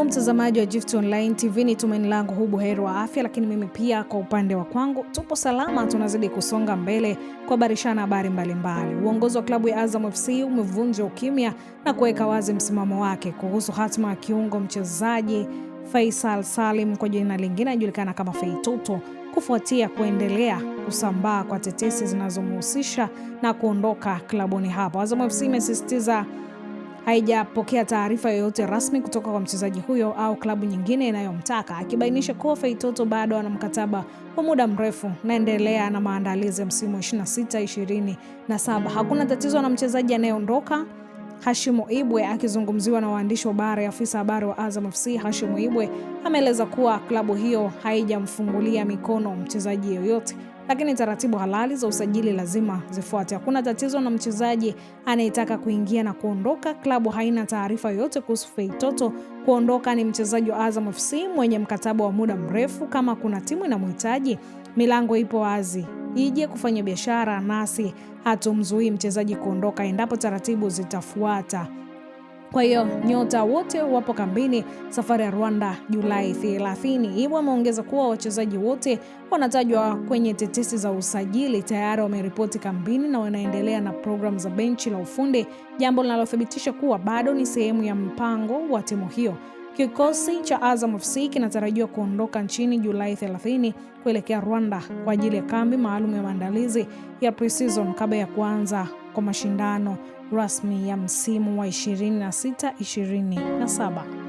Karibu mtazamaji wa Gift Online TV, ni tumaini langu hu buheri wa afya, lakini mimi pia kwa upande wa kwangu tupo salama, tunazidi kusonga mbele kwa barishana habari mbalimbali. Uongozi wa klabu ya Azam FC umevunja ukimya na kuweka wazi msimamo wake kuhusu hatima ya kiungo mchezaji Faisal Salim, kwa jina lingine anajulikana kama Feitoto, kufuatia kuendelea kusambaa kwa tetesi zinazomhusisha na kuondoka klabuni hapo. Azam FC imesisitiza haijapokea taarifa yoyote rasmi kutoka kwa mchezaji huyo au klabu nyingine inayomtaka, akibainisha kuwa Feitoto bado ana mkataba wa muda mrefu naendelea na maandalizi ya msimu 26-27. Hakuna tatizo na mchezaji anayeondoka. Hashimu Ibwe akizungumziwa na waandishi wa habari, afisa habari wa Azam FC Hashimu Ibwe ameeleza kuwa klabu hiyo haijamfungulia mikono mchezaji yoyote, lakini taratibu halali za usajili lazima zifuate. Hakuna tatizo na mchezaji anayetaka kuingia na kuondoka. Klabu haina taarifa yoyote kuhusu Feitoto kuondoka. Ni mchezaji wa Azam FC mwenye mkataba wa muda mrefu. Kama kuna timu inamhitaji, milango ipo wazi ije kufanya biashara nasi, hatumzuii mchezaji kuondoka endapo taratibu zitafuata. Kwa hiyo nyota wote wapo kambini safari ya Rwanda Julai 30. Ibwe ameongeza kuwa wachezaji wote wanatajwa kwenye tetesi za usajili tayari wameripoti kambini na wanaendelea na programu za benchi la ufundi, jambo linalothibitisha kuwa bado ni sehemu ya mpango wa timu hiyo. Kikosi cha Azam FC kinatarajiwa kuondoka nchini Julai 30 kuelekea Rwanda kwa ajili ya kambi maalum ya maandalizi ya pre-season kabla ya kuanza kwa mashindano rasmi ya msimu wa 26-27.